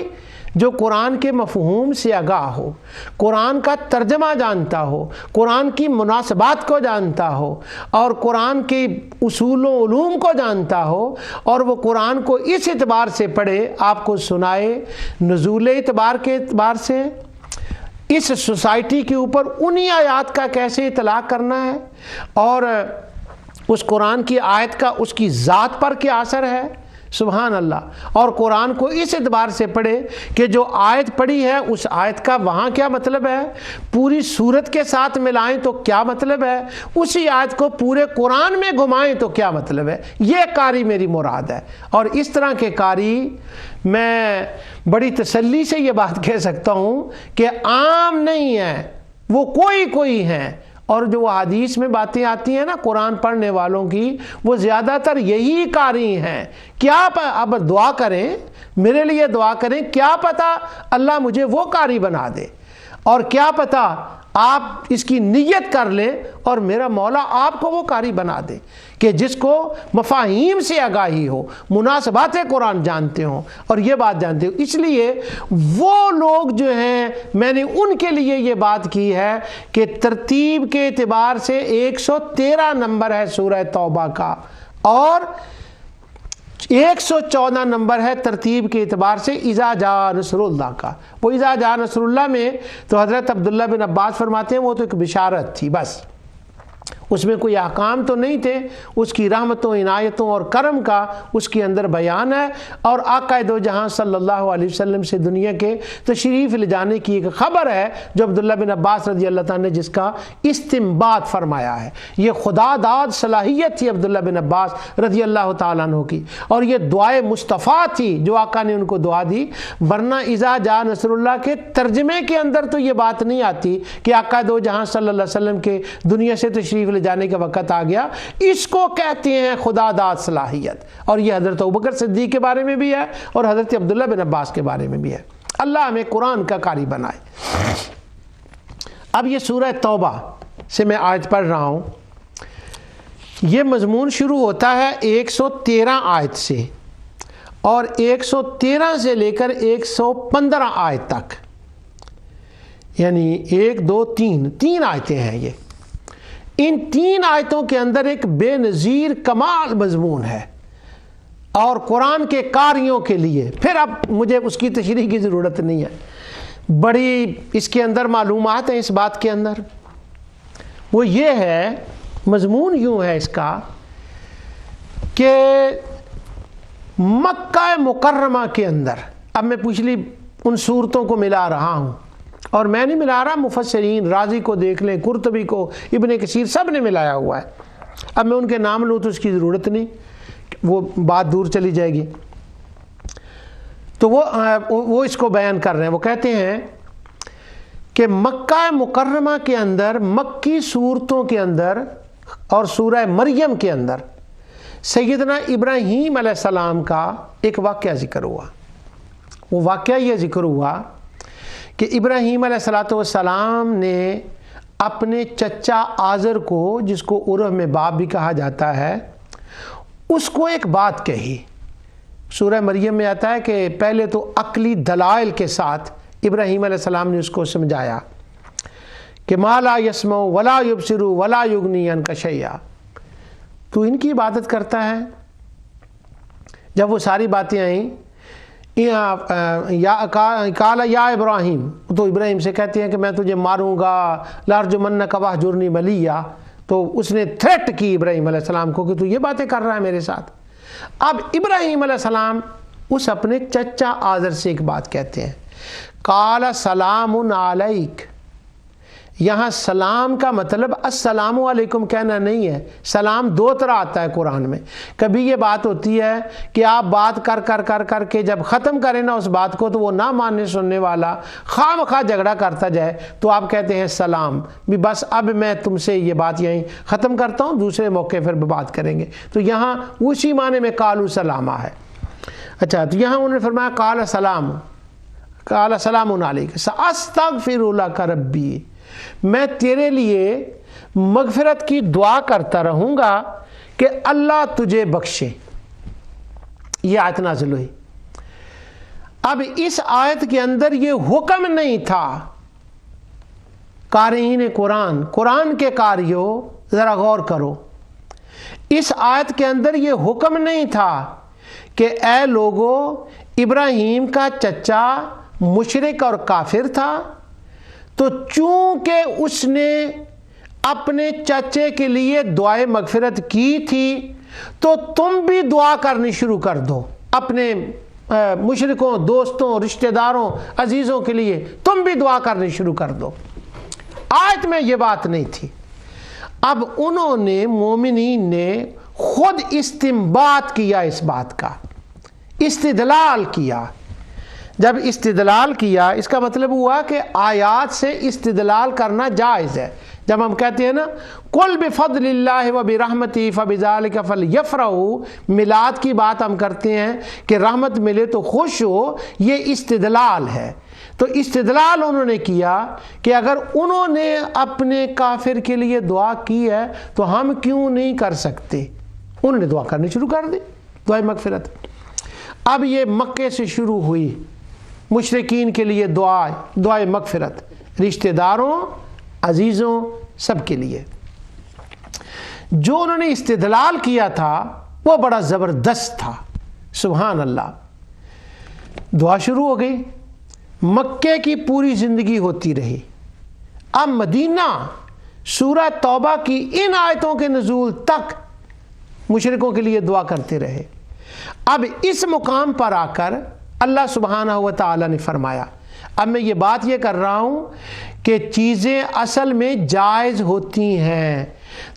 جو قرآن کے مفہوم سے آگاہ ہو، قرآن کا ترجمہ جانتا ہو، قرآن کی مناسبات کو جانتا ہو اور قرآن کے اصول و علوم کو جانتا ہو اور وہ قرآن کو اس اعتبار سے پڑھے، آپ کو سنائے، نزول اعتبار کے اعتبار سے اس سوسائٹی کے اوپر انہی آیات کا کیسے اطلاق کرنا ہے اور اس قرآن کی آیت کا اس کی ذات پر کیا اثر ہے، سبحان اللہ۔ اور قرآن کو اس اعتبار سے پڑھے کہ جو آیت پڑھی ہے اس آیت کا وہاں کیا مطلب ہے، پوری سورت کے ساتھ ملائیں تو کیا مطلب ہے، اسی آیت کو پورے قرآن میں گھمائیں تو کیا مطلب ہے، یہ قاری میری مراد ہے۔ اور اس طرح کے قاری میں بڑی تسلی سے یہ بات کہہ سکتا ہوں کہ عام نہیں ہے، وہ کوئی ہیں۔ اور جو حدیث میں باتیں آتی ہیں نا قرآن پڑھنے والوں کی، وہ زیادہ تر یہی قاری ہیں۔ کیا اب دعا کریں، میرے لیے دعا کریں، کیا پتہ اللہ مجھے وہ قاری بنا دے، اور کیا پتہ آپ اس کی نیت کر لیں اور میرا مولا آپ کو وہ قاری بنا دے کہ جس کو مفاہیم سے آگاہی ہو، مناسبات قرآن جانتے ہوں اور یہ بات جانتے ہوں۔ اس لیے وہ لوگ جو ہیں، میں نے ان کے لیے یہ بات کی ہے کہ ترتیب کے اعتبار سے 113 نمبر ہے سورہ توبہ کا، اور 114 نمبر ہے ترتیب کے اعتبار سے اذا جاء نصر اللہ کا۔ وہ اذا جاء نصر اللہ میں تو حضرت عبداللہ بن عباس فرماتے ہیں وہ تو ایک بشارت تھی بس، اس میں کوئی احکام تو نہیں تھے، اس کی رحمتوں، عنایتوں اور کرم کا اس کے اندر بیان ہے، اور آقا دو جہاں صلی اللہ علیہ وسلم سے دنیا کے تشریف لے جانے کی ایک خبر ہے جو عبداللہ بن عباس رضی اللہ تعالیٰ نے جس کا استنباط فرمایا ہے۔ یہ خدا داد صلاحیت تھی عبداللہ بن عباس رضی اللہ تعالیٰ عنہ کی، اور یہ دعائے مصطفیٰ تھی جو آقا نے ان کو دعا دی، ورنہ اذا جاء نصر اللہ کے ترجمے کے اندر تو یہ بات نہیں آتی کہ آقا دو جہاں صلی اللہ علیہ وسلم کے دنیا سے تشریف جانے کا وقت آ گیا۔ اس کو کہتے ہیں خدا داد صلاحیت، اور یہ حضرت ابوبکر صدیق کے بارے میں بھی ہے اور حضرت عبداللہ بن عباس کے بارے میں بھی ہے۔ اللہ ہمیں قرآن کا قاری بنائے۔ اب یہ سورہ توبہ سے میں آیت پڑھ رہا ہوں، یہ مضمون شروع ہوتا ہے 113 آیت سے، اور 113 سے لے کر 115 آیت تک، یعنی 1 2 3 آیتیں ہیں یہ۔ ان 3 آیتوں کے اندر ایک بے نظیر کمال مضمون ہے، اور قرآن کے قاریوں کے لیے پھر اب مجھے اس کی تشریح کی ضرورت نہیں ہے، بڑی اس کے اندر معلومات ہیں اس بات کے اندر۔ وہ یہ ہے، مضمون یوں ہے اس کا کہ مکہ مکرمہ کے اندر، اب میں پچھلی ان صورتوں کو ملا رہا ہوں، اور میں نہیں ملا رہا، مفسرین رازی کو دیکھ لیں، قرطبی کو، ابن کثیر، سب نے ملایا ہوا ہے۔ اب میں ان کے نام لوں تو اس کی ضرورت نہیں، وہ بات دور چلی جائے گی۔ تو وہ اس کو بیان کر رہے ہیں، وہ کہتے ہیں کہ مکہ مکرمہ کے اندر، مکی صورتوں کے اندر اور سورہ مریم کے اندر سیدنا ابراہیم علیہ السلام کا ایک واقعہ ذکر ہوا۔ وہ واقعہ یہ ذکر ہوا کہ ابراہیم علیہ السلام نے اپنے چچا آزر کو، جس کو عرف میں باپ بھی کہا جاتا ہے، اس کو ایک بات کہی۔ سورہ مریم میں آتا ہے کہ پہلے تو عقلی دلائل کے ساتھ ابراہیم علیہ السلام نے اس کو سمجھایا کہ ما لا یسمع ولا یبصر ولا یغنی عنک شیئا، تو ان کی عبادت کرتا ہے۔ جب وہ ساری باتیں آئیں، قال یا ابراہیم، تو ابراہیم سے کہتے ہیں کہ میں تجھے ماروں گا، لارجمنک واہجرنی ملیہ، تو اس نے تھریٹ کی ابراہیم علیہ السلام کو کہ تو یہ باتیں کر رہا ہے میرے ساتھ۔ اب ابراہیم علیہ السلام اس اپنے چچا آزر سے ایک بات کہتے ہیں، قال سلام علیک۔ یہاں سلام کا مطلب السلام علیکم کہنا نہیں ہے، سلام 2 طرح آتا ہے قرآن میں۔ کبھی یہ بات ہوتی ہے کہ آپ بات کر کے جب ختم کریں نا اس بات کو، تو وہ نہ ماننے سننے والا خواہ مخواہ جھگڑا کرتا جائے تو آپ کہتے ہیں سلام بھی، بس اب میں تم سے یہ بات یہیں ختم کرتا ہوں، دوسرے موقع پھر بات کریں گے۔ تو یہاں اسی معنی میں قالوا سلامہ ہے۔ اچھا، تو یہاں انہوں نے فرمایا قال سلام علیک ساستغفر لک ربی، میں تیرے لیے مغفرت کی دعا کرتا رہوں گا کہ اللہ تجھے بخشے۔ یہ آیت نازل ہوئی۔ اب اس آیت کے اندر یہ حکم نہیں تھا، قارئین قرآن کے قاریوں ذرا غور کرو، اس آیت کے اندر یہ حکم نہیں تھا کہ اے لوگو، ابراہیم کا چچا مشرک اور کافر تھا، تو چونکہ اس نے اپنے چچے کے لیے دعائے مغفرت کی تھی تو تم بھی دعا کرنی شروع کر دو۔ اپنے مشرکوں، دوستوں، رشتہ داروں، عزیزوں کے لیے تم بھی دعا کرنی شروع کر دو۔ آیت میں یہ بات نہیں تھی۔ اب انہوں نے، مومنین نے خود استنباط کیا، اس بات کا استدلال کیا۔ جب استدلال کیا، اس کا مطلب ہوا کہ آیات سے استدلال کرنا جائز ہے۔ جب ہم کہتے ہیں نا قل بفضل اللہ وبرحمتہ فبذلک فلیفرحوا، میلاد کی بات ہم کرتے ہیں کہ رحمت ملے تو خوش ہو، یہ استدلال ہے۔ تو استدلال انہوں نے کیا کہ اگر انہوں نے اپنے کافر کے لیے دعا کی ہے تو ہم کیوں نہیں کر سکتے۔ انہوں نے دعا کرنی شروع کر دی، دعائے مغفرت۔ اب یہ مکے سے شروع ہوئی، مشرکین کے لیے دعائے مغفرت، رشتہ داروں، عزیزوں، سب کے لیے۔ جو انہوں نے استدلال کیا تھا وہ بڑا زبردست تھا، سبحان اللہ۔ دعا شروع ہو گئی، مکے کی پوری زندگی ہوتی رہی۔ اب مدینہ، سورہ توبہ کی ان آیتوں کے نزول تک مشرکوں کے لیے دعا کرتے رہے۔ اب اس مقام پر آ کر اللہ سبحانہ و تعالی نے فرمایا، اب میں یہ بات یہ کر رہا ہوں کہ چیزیں اصل میں جائز ہوتی ہیں،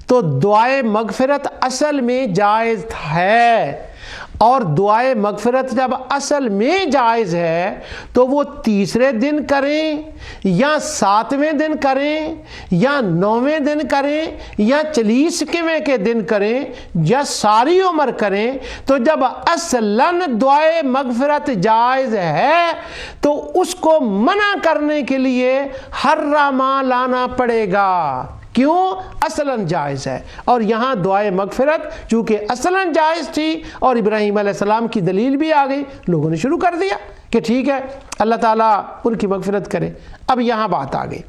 تو دعائے مغفرت اصل میں جائز ہے، اور دعائے مغفرت جب اصل میں جائز ہے تو وہ تیسرے دن کریں یا 7ویں دن کریں یا 9ویں دن کریں یا 40ویں کے دن کریں یا ساری عمر کریں، تو جب اصلاً دعائے مغفرت جائز ہے تو اس کو منع کرنے کے لیے حرامہ لانا پڑے گا۔ کیوں؟ اصلاً جائز ہے۔ اور یہاں دعائے مغفرت چونکہ اصلاً جائز تھی اور ابراہیم علیہ السلام کی دلیل بھی آ گئی، لوگوں نے شروع کر دیا کہ ٹھیک ہے اللہ تعالیٰ ان کی مغفرت کرے۔ اب یہاں بات آ گئی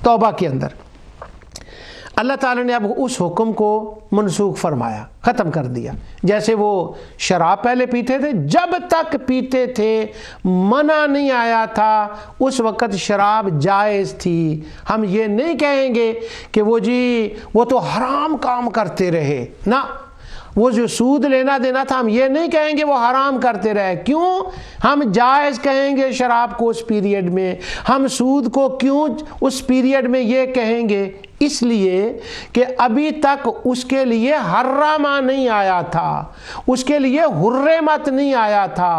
توبہ کے اندر، اللہ تعالیٰ نے اب اس حکم کو منسوخ فرمایا، ختم کر دیا۔ جیسے وہ شراب پہلے پیتے تھے، جب تک پیتے تھے منع نہیں آیا تھا، اس وقت شراب جائز تھی۔ ہم یہ نہیں کہیں گے کہ وہ تو حرام کام کرتے رہے، نہ، وہ جو سود لینا دینا تھا ہم یہ نہیں کہیں گے وہ حرام کرتے رہے۔ کیوں؟ ہم جائز کہیں گے شراب کو اس پیریڈ میں، ہم سود کو کیوں اس پیریڈ میں یہ کہیں گے؟ اس لیے کہ ابھی تک اس کے لیے حرامہ نہیں آیا تھا، اس کے لیے حرمت نہیں آیا تھا۔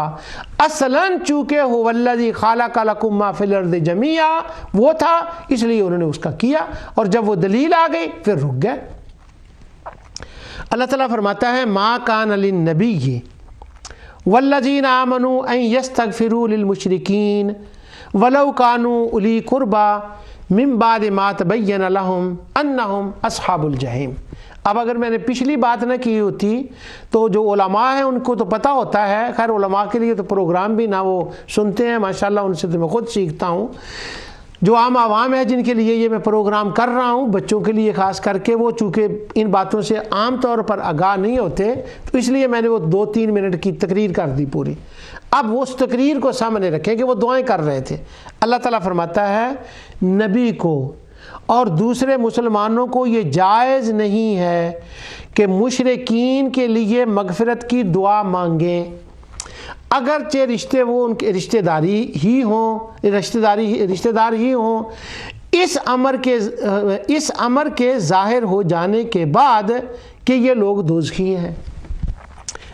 اصلاً چونکہ هو الذی خلق لکم ما فی الارض جمیعا وہ تھا، اس لیے انہوں نے اس کا کیا، اور جب وہ دلیل آ گئی پھر رک گئے۔ اللہ تعالیٰ فرماتا ہے ما کان للنبی والذین آمنوا ان یستغفروا للمشرکین ولو کانوا اولی قربی من بعد ما تبین لهم انہم اصحاب الجحیم۔ اب اگر میں نے پچھلی بات نہ کی ہوتی تو جو علماء ہیں ان کو تو پتہ ہوتا ہے، خیر علماء کے لیے تو پروگرام بھی نہ وہ سنتے ہیں، ماشاءاللہ ان سے تو میں خود سیکھتا ہوں۔ جو عام عوام ہے جن کے لیے یہ میں پروگرام کر رہا ہوں، بچوں کے لیے خاص کر کے، وہ چونکہ ان باتوں سے عام طور پر آگاہ نہیں ہوتے، تو اس لیے میں نے وہ 2-3 منٹ کی تقریر کر دی پوری۔ اب وہ اس تقریر کو سامنے رکھیں کہ وہ دعائیں کر رہے تھے۔ اللہ تعالیٰ فرماتا ہے نبی کو اور دوسرے مسلمانوں کو یہ جائز نہیں ہے کہ مشرکین کے لیے مغفرت کی دعا مانگیں، اگرچہ رشتے وہ ان کے رشتہ دار ہی ہوں۔ اس امر کے ظاہر ہو جانے کے بعد کہ یہ لوگ دوزخی ہیں،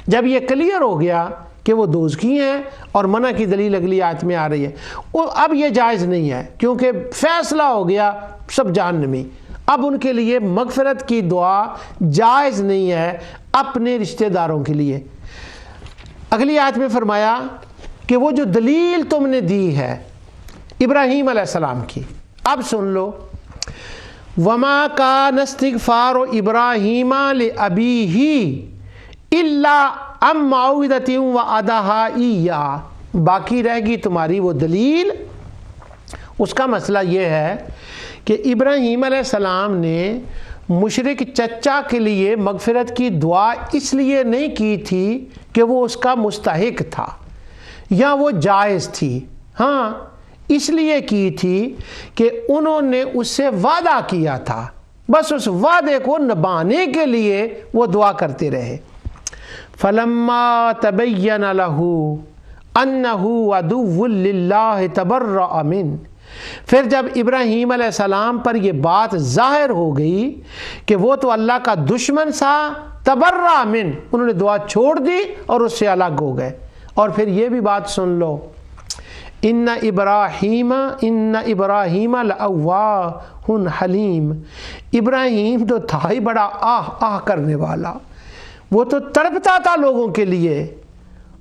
جب یہ کلیئر ہو گیا کہ وہ دوزخی ہیں اور منع کی دلیل اگلی آیت میں آ رہی ہے، اب یہ جائز نہیں ہے کیونکہ فیصلہ ہو گیا سب جہنمی۔ اب ان کے لیے مغفرت کی دعا جائز نہیں ہے اپنے رشتہ داروں کے لیے۔ اگلی آیت میں فرمایا کہ وہ جو دلیل تم نے دی ہے ابراہیم علیہ السلام کی، اب سن لو، وَمَا كَانَ اسْتِغْفَارُ إِبْرَاهِيمَ لِأَبِيهِ إِلَّا عَن مَّوْعِدَةٍ وَعَدَهَا إِيَّاهُ۔ باقی رہ گئی تمہاری وہ دلیل۔ اس کا مسئلہ یہ ہے کہ ابراہیم علیہ السلام نے مشرک چچا کے لیے مغفرت کی دعا اس لیے نہیں کی تھی کہ وہ اس کا مستحق تھا یا وہ جائز تھی، ہاں اس لیے کی تھی کہ انہوں نے اس سے وعدہ کیا تھا، بس اس وعدے کو نبھانے کے لیے وہ دعا کرتے رہے۔ فلما تبین لہ انہ عدو للہ تبرأ منہ، پھر جب ابراہیم علیہ السلام پر یہ بات ظاہر ہو گئی کہ وہ تو اللہ کا دشمن تھا، تبرأ منہ، انہوں نے دعا چھوڑ دی اور اس سے الگ ہو گئے۔ اور پھر یہ بھی بات سن لو، ان ابراہیم لأواہ حلیم، ابراہیم تو تھا ہی بڑا آہ کرنے والا، وہ تو تڑپتا تھا لوگوں کے لیے،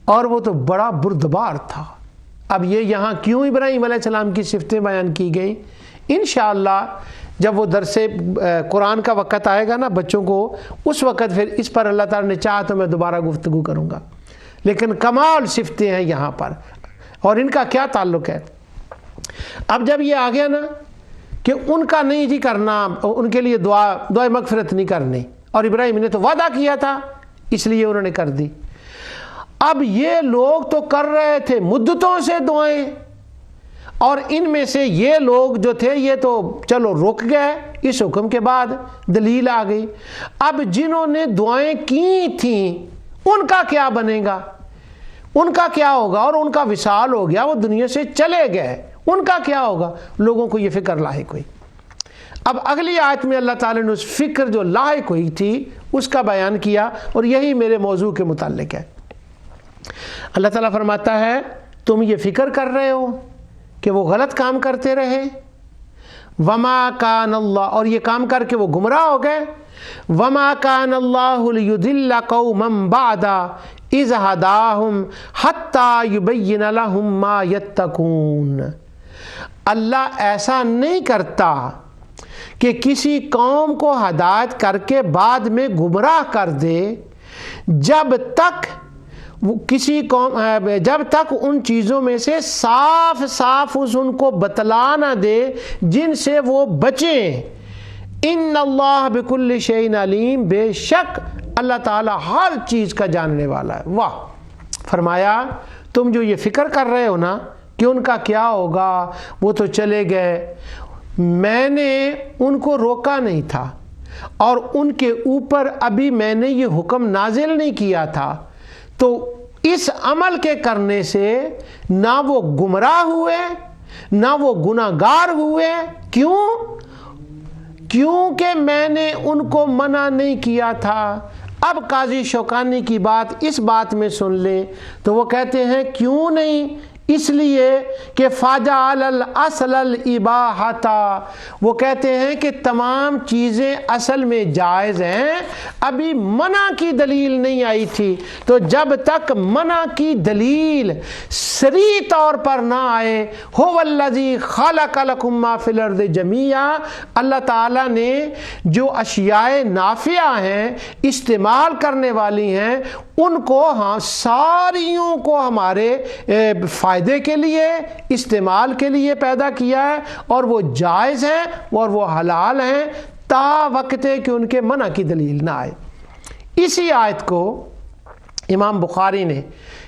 اور وہ تو بڑا بردبار تھا۔ اب یہ یہاں کیوں ابراہیم علیہ السلام کی صفتیں بیان کی گئیں؟ انشاءاللہ جب وہ درس قرآن کا وقت آئے گا نا بچوں کو، اس وقت پھر اس پر اللہ تعالیٰ نے چاہا تو میں دوبارہ گفتگو کروں گا، لیکن کمال صفتیں ہیں یہاں پر، اور ان کا کیا تعلق ہے۔ اب جب یہ آ گیا نا کہ ان کا نہیں جی کرنا، ان کے لیے دعائے مغفرت نہیں کرنی، اور ابراہیم نے تو وعدہ کیا تھا اس لیے انہوں نے کر دی۔ اب یہ لوگ تو کر رہے تھے مدتوں سے دعائیں، اور ان میں سے یہ لوگ جو تھے یہ تو چلو رک گئے اس حکم کے بعد، دلیل آ گئی۔ اب جنہوں نے دعائیں کی تھیں ان کا کیا بنے گا، ان کا کیا ہوگا؟ اور ان کا وصال ہو گیا، وہ دنیا سے چلے گئے، ان کا کیا ہوگا؟ لوگوں کو یہ فکر لاحق ہوئی۔ اب اگلی آیت میں اللہ تعالیٰ نے اس فکر جو لاحق ہوئی تھی اس کا بیان کیا، اور یہی میرے موضوع کے متعلق ہے۔ اللہ تعالیٰ فرماتا ہے تم یہ فکر کر رہے ہو کہ وہ غلط کام کرتے رہے، وما کان اللہ، اور یہ کام کر کے وہ گمراہ ہو گئے، وما کان اللہ لیضل قوما بعد اذ ہداہم حتی یبین لہم ما یتقون، اللہ ایسا نہیں کرتا کہ کسی قوم کو ہدایت کر کے بعد میں گمراہ کر دے جب تک ان چیزوں میں سے صاف صاف ان کو بتلا نہ دے جن سے وہ بچیں۔ ان اللہ بکل شیء علیم، بے شک اللہ تعالیٰ ہر چیز کا جاننے والا ہے۔ واہ! فرمایا تم جو یہ فکر کر رہے ہو نا کہ ان کا کیا ہوگا، وہ تو چلے گئے، میں نے ان کو روکا نہیں تھا، اور ان کے اوپر ابھی میں نے یہ حکم نازل نہیں کیا تھا، تو اس عمل کے کرنے سے نہ وہ گمراہ ہوئے نہ وہ گناہگار ہوئے۔ کیوں؟ کیونکہ میں نے ان کو منع نہیں کیا تھا۔ اب قاضی شوکانی کی بات اس بات میں سن لیں تو وہ کہتے ہیں کیوں نہیں؟ اس لیے کہ فَجَعَلَ الْأَصْلَ الْإِبَاحَةَ، وہ کہتے ہیں کہ تمام چیزیں اصل میں جائز ہیں، ابھی منع کی دلیل نہیں آئی تھی، تو جب تک منع کی دلیل صریح طور پر نہ آئے، هُوَ الَّذِي خَلَقَ لَكُم مَّا فِي الْأَرْضِ جَمِيعًا، اللہ تعالیٰ نے جو اشیاء نافعہ ہیں، استعمال کرنے والی ہیں، ان کو ساریوں کو ہمارے فائدے کے لیے، استعمال کے لیے پیدا کیا ہے، اور وہ جائز ہیں اور وہ حلال ہیں تا وقت ہے کہ ان کے منع کی دلیل نہ آئے۔ اسی آیت کو امام بخاری نے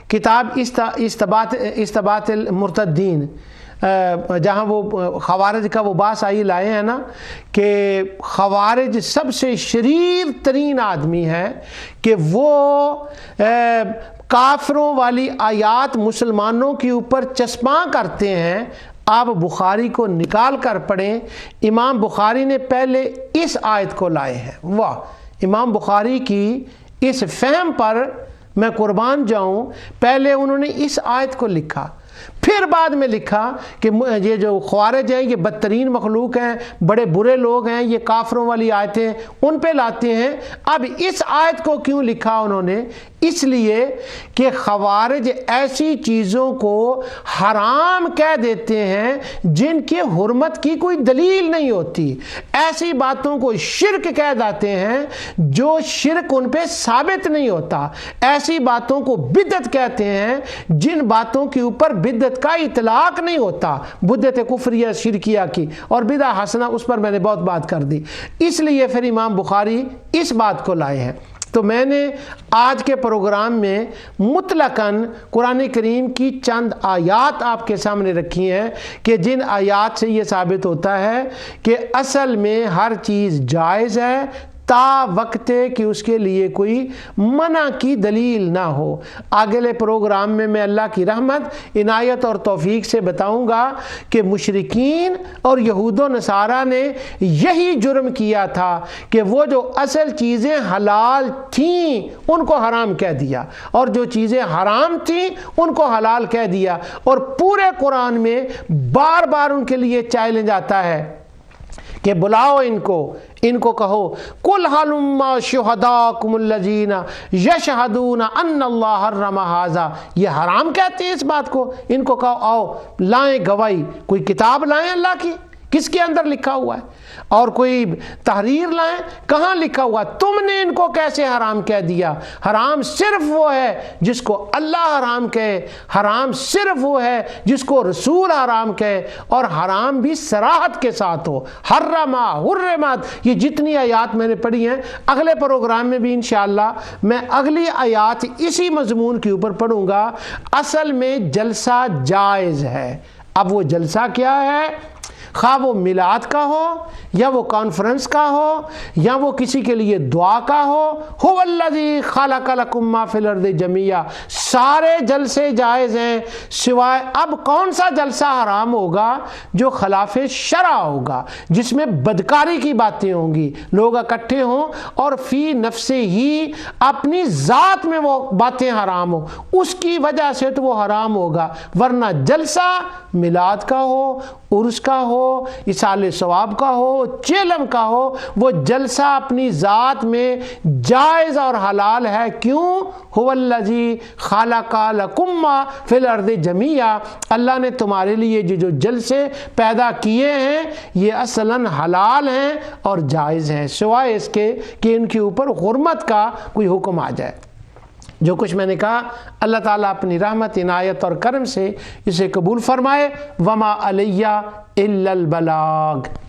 کتاب استبات المرتدین، جہاں وہ خوارج کا وہ باس لائے ہیں نا کہ خوارج سب سے شریر ترین آدمی ہے کہ وہ کافروں والی آیات مسلمانوں کے اوپر چسپاں کرتے ہیں۔ آپ بخاری کو نکال کر پڑھیں، امام بخاری نے پہلے اس آیت کو لائے ہیں۔ واہ! امام بخاری کی اس فہم پر میں قربان جاؤں، پہلے انہوں نے اس آیت کو لکھا، پھر بعد میں لکھا کہ یہ جو خوارج ہیں یہ بدترین مخلوق ہیں، بڑے برے لوگ ہیں، یہ کافروں والی آیتیں ان پہ لاتے ہیں۔ اب اس آیت کو کیوں لکھا انہوں نے؟ اس لیے کہ خوارج ایسی چیزوں کو حرام کہہ دیتے ہیں جن کی حرمت کی کوئی دلیل نہیں ہوتی، ایسی باتوں کو شرک کہہ دیتے ہیں جو شرک ان پہ ثابت نہیں ہوتا، ایسی باتوں کو بدعت کہتے ہیں جن باتوں کے اوپر بدعت کا اطلاق نہیں ہوتا، بدعت کفریہ شرکیہ کی، اور بدعت حسنہ اس پر میں نے بہت بات کر دی۔ اس لیے پھر امام بخاری اس بات کو لائے ہیں۔ تو میں نے آج کے پروگرام میں مطلقاً قرآن کریم کی چند آیات آپ کے سامنے رکھی ہیں کہ جن آیات سے یہ ثابت ہوتا ہے کہ اصل میں ہر چیز جائز ہے تا وقت کہ اس کے لیے کوئی منع کی دلیل نہ ہو۔ اگلے پروگرام میں اللہ کی رحمت، عنایت اور توفیق سے بتاؤں گا کہ مشرکین اور یہود و نصارہ نے یہی جرم کیا تھا کہ وہ جو اصل چیزیں حلال تھیں ان کو حرام کہہ دیا، اور جو چیزیں حرام تھیں ان کو حلال کہہ دیا، اور پورے قرآن میں بار بار ان کے لیے چیلنج آتا ہے کہ بلاؤ ان کو کہو قُلْ هَلُمَّا شُهَدَاءَكُمُ الَّذِينَ يَشْهَدُونَ أَنَّ اللَّهَ حَرَّمَ هَٰذَا، یہ حرام کہتے ہیں اس بات کو، ان کو کہو آؤ لائیں گواہی، کوئی کتاب لائیں اللہ کی، کس کے اندر لکھا ہوا ہے، اور کوئی تحریر لائیں، کہاں لکھا ہوا، تم نے ان کو کیسے حرام کہہ دیا؟ حرام صرف وہ ہے جس کو اللہ حرام کہے، حرام صرف وہ ہے جس کو رسول حرام کہے، اور حرام بھی صراحت کے ساتھ ہو۔ حرما، حرمت، یہ جتنی آیات میں نے پڑھی ہیں اگلے پروگرام میں بھی انشاءاللہ میں اگلی آیات اسی مضمون کے اوپر پڑھوں گا۔ اصل میں جلسہ جائز ہے۔ اب وہ جلسہ کیا ہے؟ خواہ وہ میلاد کا ہو، یا وہ کانفرنس کا ہو، یا وہ کسی کے لیے دعا کا ہو، هو الذی خلق لکم ما فی الارض جمیعا، سارے جلسے جائز ہیں، سوائے اب کون سا جلسہ حرام ہوگا؟ جو خلاف شرع ہوگا، جس میں بدکاری کی باتیں ہوں گی، لوگ اکٹھے ہوں اور فی نفس ہی اپنی ذات میں وہ باتیں حرام ہوں، اس کی وجہ سے تو وہ حرام ہوگا، ورنہ جلسہ میلاد کا ہو، عرس کا ہو، اصال ثواب کا ہو، چیلم کا ہو، وہ جلسہ اپنی ذات میں جائز اور حلال ہے۔ کیوں؟ هو الذی خلق لکم ما فی الارض جمیعا، اللہ نے تمہارے لیے جو جلسے پیدا کیے ہیں یہ اصلاً حلال ہیں اور جائز ہیں، سوائے اس کے کہ ان کے اوپر حرمت کا کوئی حکم آ جائے۔ جو کچھ میں نے کہا اللہ تعالیٰ اپنی رحمت، عنایت اور کرم سے اسے قبول فرمائے۔ وما علیہ الا البلاغ۔